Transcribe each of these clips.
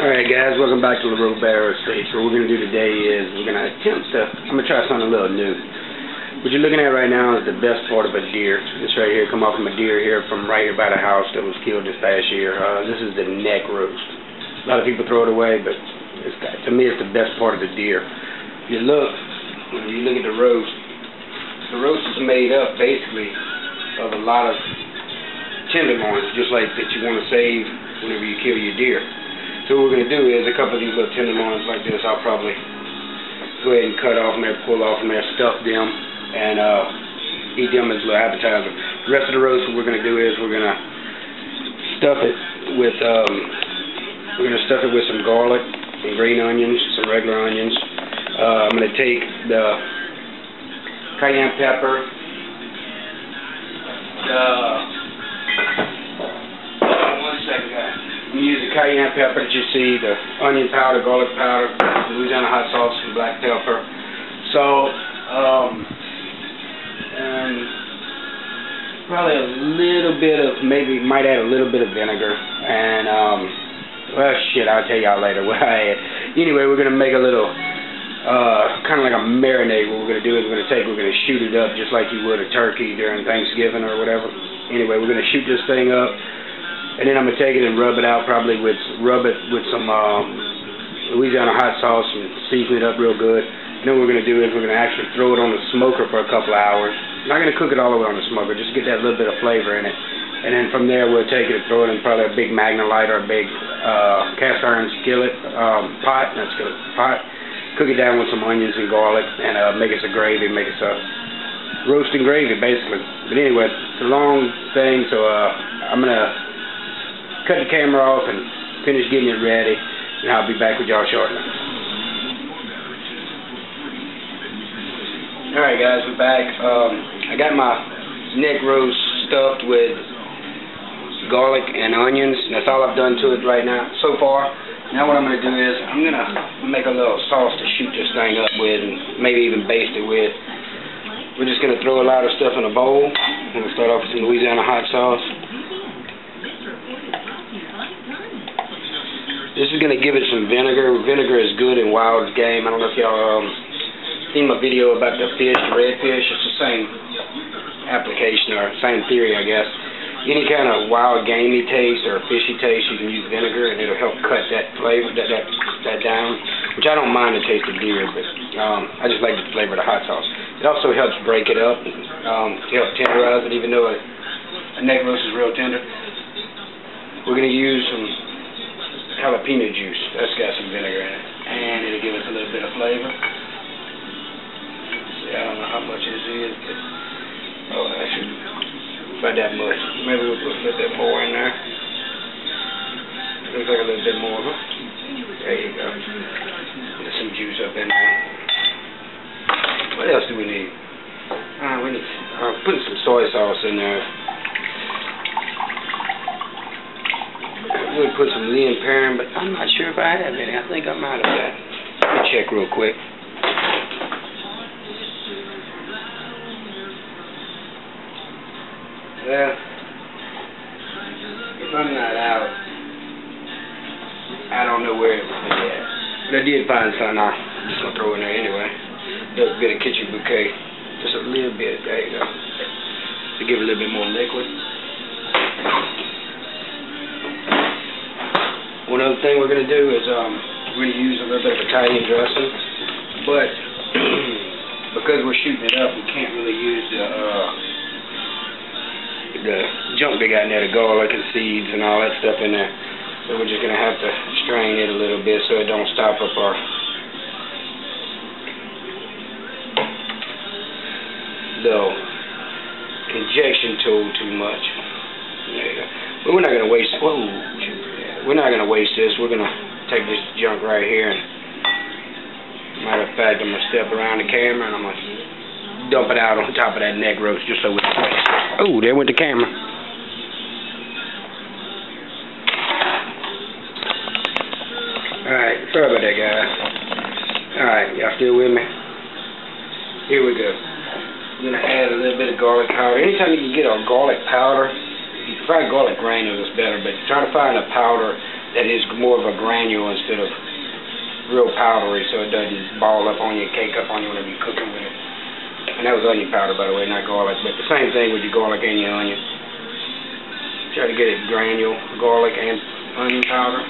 Alright guys, welcome back to LaRue Barrow Estates. What we're going to do today is I'm going to try something a little new. What you're looking at right now is the best part of a deer. This right here come off from a deer here from right here by the house that was killed this past year. This is the neck roast. A lot of people throw it away, but to me it's the best part of the deer. If you look at the roast is made up basically of a lot of tenderloins, just like that you want to save whenever you kill your deer. So what we're going to do is a couple of these little tenderloins like this, I'll probably go ahead and cut off from there, pull off from there, stuff them, and eat them as a little appetizer. The rest of the roast, what we're going to do is we're going to stuff it with some garlic, some green onions, some regular onions. I'm going to take the cayenne pepper, I'm going to use the cayenne pepper that you see, the onion powder, garlic powder, Louisiana hot sauce, and black pepper, salt, and probably a little bit of, might add a little bit of vinegar, and, well, shit, I'll tell y'all later what I add. Anyway, we're going to make a little, kind of like a marinade. What we're going to do is we're going to shoot it up just like you would a turkey during Thanksgiving or whatever. Anyway, we're going to shoot this thing up. And then I'm going to take it and rub it out, rub it with some Louisiana hot sauce and season it up real good. And then what we're going to do is we're going to actually throw it on the smoker for a couple of hours. I'm not going to cook it all the way on the smoker, just get that little bit of flavor in it. And then from there we'll take it and throw it in probably a big Magnalite or a big cast iron skillet, pot. Cook it down with some onions and garlic and make us a gravy, make us a roasting gravy basically. But anyway, it's a long thing, so I'm going to cut the camera off and finish getting it ready, and I'll be back with y'all shortly. Alright guys, we're back. I got my neck roast stuffed with garlic and onions, and that's all I've done to it right now, so far. Now what I'm going to do is, I'm going to make a little sauce to shoot this thing up with, and maybe even baste it with. We're just going to throw a lot of stuff in a bowl. I'm going to start off with some Louisiana hot sauce. This is going to give it some vinegar. Vinegar is good in wild game. I don't know if y'all seen my video about the fish, the redfish. It's the same application or same theory, I guess. Any kind of wild gamey taste or fishy taste, you can use vinegar, and it'll help cut that flavor, that down. Which I don't mind the taste of deer, but I just like the flavor of the hot sauce. It also helps break it up, to help tenderize it, even though a neck roast is real tender. We're going to use some jalapeno juice. That's got some vinegar in it, and it'll give us a little bit of flavor. See, I don't know how much this is, but I should about that much. Maybe we'll put a little bit more in there. Looks like a little bit more. There you go. Get some juice up in there. What else do we need? We need putting some soy sauce in there. I would put some Lea and Perrin, but I'm not sure if I have any. I think I might have that. Let me check real quick. Well, if I'm not out, I don't know where it would be at. But I did find some. I'm just going to throw in there anyway. A little bit of kitchen bouquet. Just a little bit. There you go. To give it a little bit more liquid. One other thing we're going to do is we're going to use a little bit of Italian dressing, but because we're shooting it up, we can't really use the junk they got in there, the garlic and seeds and all that stuff in there. So we're just going to have to strain it a little bit so it don't stop up our little injection tool too much. There you go. But we're not going to waste it. Whoa. We're not going to waste this. We're going to take this junk right here, and matter of fact, I'm going to step around the camera and I'm going to dump it out on top of that neck roast just so we can waste it. Oh, there went the camera. Alright, sorry about that, guys. Alright, y'all still with me? Here we go. I'm going to add a little bit of garlic powder. Anytime you can get a garlic powder, you can find garlic granules better, but try to find a powder that is more of a granule instead of real powdery, so it doesn't ball up on you, cake up on you whenever you're cooking with it. And that was onion powder, by the way, not garlic, but the same thing with your garlic and your onion. Try to get it granule, garlic and onion powder.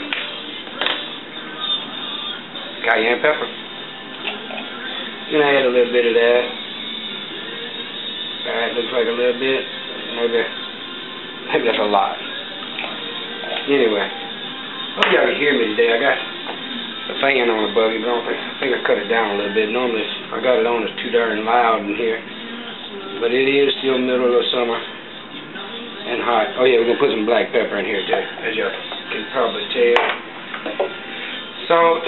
Cayenne pepper. Gonna add a little bit of that. Alright, looks like a little bit. Maybe that's a lot. Anyway, hope y'all can hear me today. I got a fan on the buggy, but I think I cut it down a little bit. Normally, I got it on, it's too darn loud in here. But it is still middle of the summer and hot. Oh yeah, we're gonna put some black pepper in here too, as y'all can probably tell. Salt.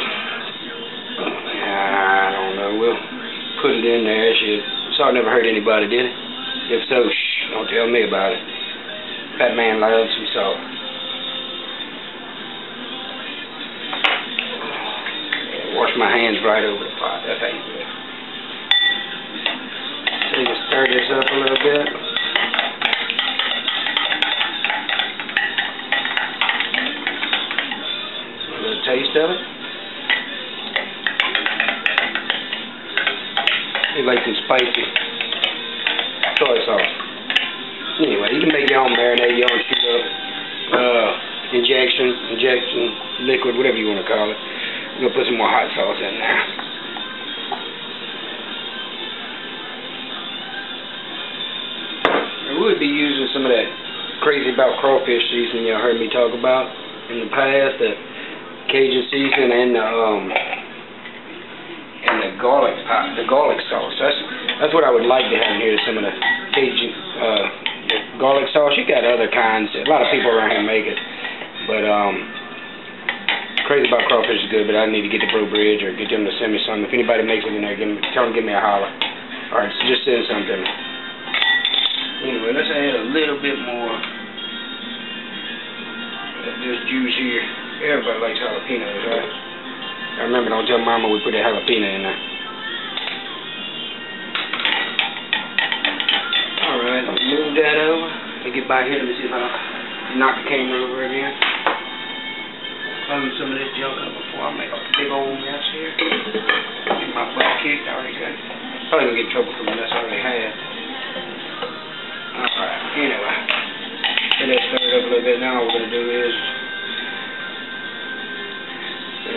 I don't know. We'll put it in there. Shit, salt never hurt anybody, did it? If so, shh, don't tell me about it. Fat man loves some salt. Wash my hands right over the pot. That's how you do it. So you can stir this up a little bit. A little taste of it. You like some spicy soy sauce. Anyway, you can make your own marinade, your own shoot up, injection, liquid, whatever you want to call it. I'm going to put some more hot sauce in there. I would be using some of that crazy about crawfish seasoning y'all heard me talk about in the past, the Cajun seasoning and the garlic sauce. That's what I would like to have in here, some of the Cajun the garlic sauce. You got other kinds. A lot of people around here make it, but crazy about crawfish is good. But I need to get the Bro Bridge or get them to send me something. If anybody makes it in there, tell them to give me a holler. All right, so just send something. Anyway, let's add a little bit more of this juice here. Everybody likes jalapenos, right? I remember, don't tell Mama we put that jalapeno in there. Alright, let me move that over. Let me get by here. Let me see if I knock the camera over again. Close some of this junk up before I make a big old mess here. Get my butt kicked. I already got it. Probably gonna get in trouble for the mess I already had. Alright, anyway. Get that stirred up a little bit. Now all we're gonna do is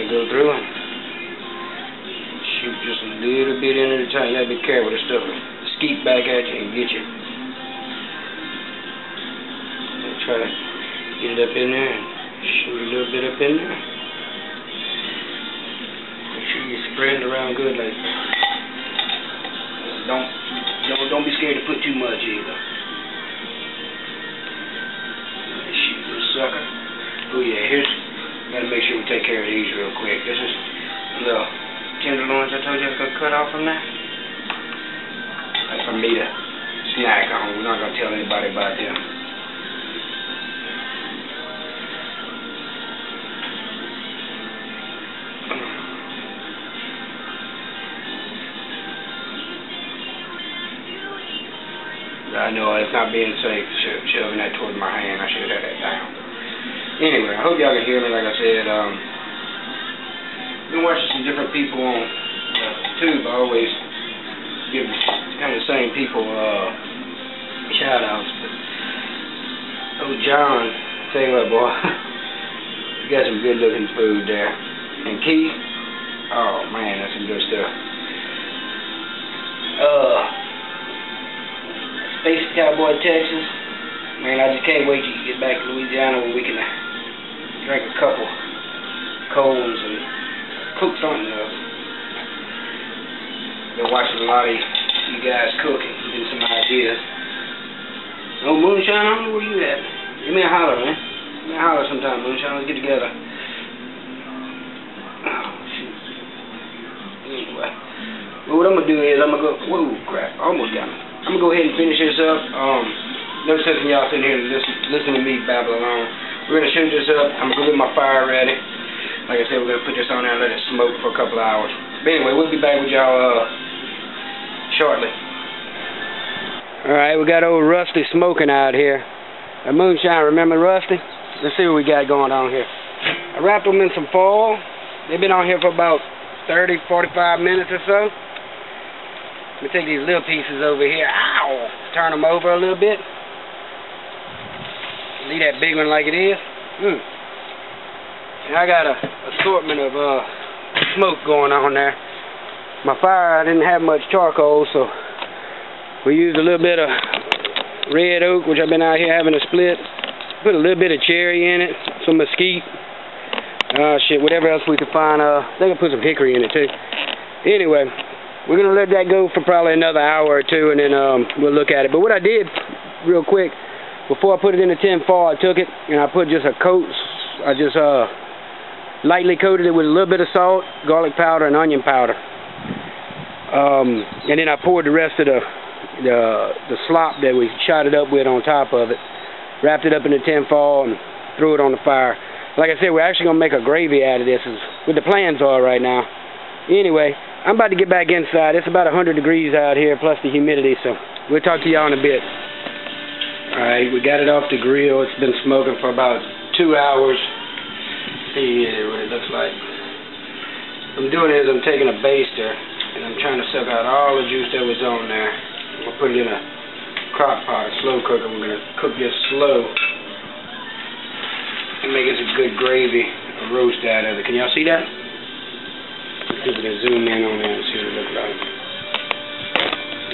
go through and shoot just a little bit in at a time. You gotta be careful. This stuff will skeet back at you and get you. Try to get it up in there and shoot a little bit up in there. Make sure you spread it around good like that. Don't be scared to put too much either. Shoot this sucker. Oh yeah, gotta make sure we take care of these real quick. This is the tenderloins I told you I was gonna cut off from there. That's for me to snack on. We're not gonna tell anybody about them. I know it's not being safe shoving that towards my hand. I should have had that down. Anyway, I hope y'all can hear me. Like I said, been watching some different people on YouTube. I always give kind of the same people shout outs. But John, tell you what, boy, you got some good looking food there. And Keith, oh man, that's some good stuff. Space Cowboy, Texas. Man, I just can't wait to get back to Louisiana where we can drink a couple colds and cook something up. Been watching a lot of you guys cooking, getting some ideas. No Moonshine, I don't know where you at. Give me a holler, man. Give me a holler sometime, Moonshine. Let's get together. Oh, shoot. Anyway. Well, what I'm going to do is I'm going to go... Whoa, crap. I almost got me. I'm going to go ahead and finish this up. No sense in y'all sitting here and listen to me babble along. We're going to shoot this up. I'm going to go get my fire ready. Like I said, we're going to put this on there and let it smoke for a couple of hours. But anyway, we'll be back with y'all shortly. Alright, we got old Rusty smoking out here. Moonshine, remember Rusty? Let's see what we got going on here. I wrapped them in some foil. They've been on here for about 30, 45 minutes or so. Let me take these little pieces over here. Ow! Turn them over a little bit. Leave that big one like it is. And I got a assortment of smoke going on there. My fire, I didn't have much charcoal, so we used a little bit of red oak, which I've been out here having a split. Put a little bit of cherry in it, some mesquite. Shit, whatever else we could find. I think I put some hickory in it too. Anyway, we're going to let that go for probably another hour or two, and then we'll look at it. But what I did, real quick, before I put it in the tin foil, I took it and I put just a coat. I just lightly coated it with a little bit of salt, garlic powder, and onion powder. And then I poured the rest of the slop that we shot it up with on top of it. Wrapped it up in the tin foil and threw it on the fire. Like I said, we're actually going to make a gravy out of this, is what the plans are right now. Anyway, I'm about to get back inside. It's about 100 degrees out here, plus the humidity, so we'll talk to y'all in a bit. Alright, we got it off the grill. It's been smoking for about 2 hours. See what it looks like. What I'm doing is I'm taking a baster, and I'm trying to suck out all the juice that was on there. I'm going to put it in a crock pot, a slow cooker. We're going to cook this slow and make us a good gravy, a roast out of it. Can y'all see that? Let's see if we can zoom in on that and see what it looks like.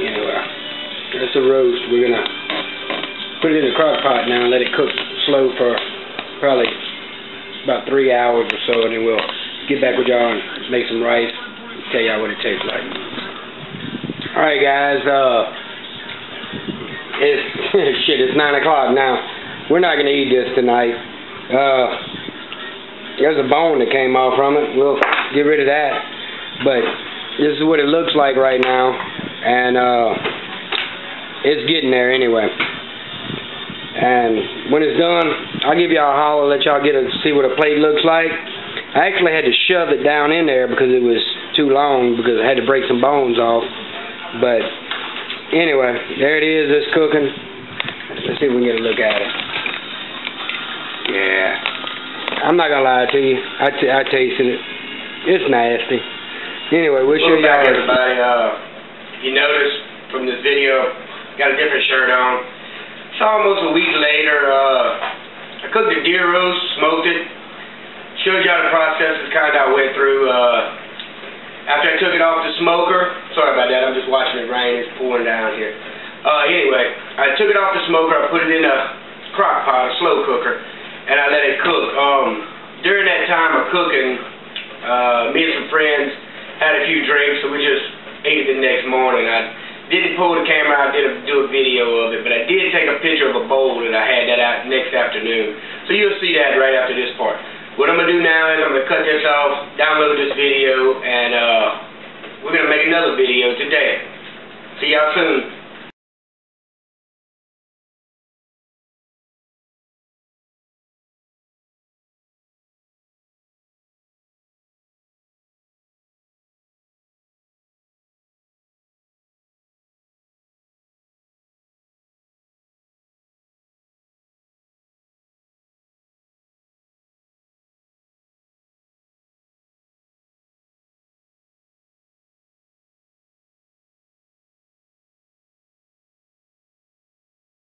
Anyway, that's a roast. We're going to put it in the crock pot now and let it cook slow for probably about 3 hours or so, and then we'll get back with y'all and make some rice and tell y'all what it tastes like. Alright guys, it's 9 o'clock now. We're not going to eat this tonight. There's a bone that came off from it. We'll get rid of that. But this is what it looks like right now, and it's getting there anyway. And when it's done, I'll give y'all a holler, let y'all see what a plate looks like. I actually had to shove it down in there because it was too long, because I had to break some bones off. But anyway, there it is. It's cooking. Let's see if we can get a look at it. Yeah, I'm not gonna lie to you. I tasted it. It's nasty. Anyway, we'll show y'all. Everybody, you notice from this video, got a different shirt on. It's almost a week later. I cooked the deer roast, smoked it. Showed y'all the processes kind of I went through. After I took it off the smoker, sorry about that, I'm just watching it rain, it's pouring down here. Anyway, I took it off the smoker, I put it in a crock pot, a slow cooker, and I let it cook. During that time of cooking, me and some friends had a few drinks, so we just ate it the next morning. I didn't pull the camera out, didn't do a video of it, but I did take a picture of a bowl that I had that out next afternoon. So you'll see that right after this part. What I'm going to do now is I'm going to cut this off, download this video, and we're going to make another video today. See y'all soon.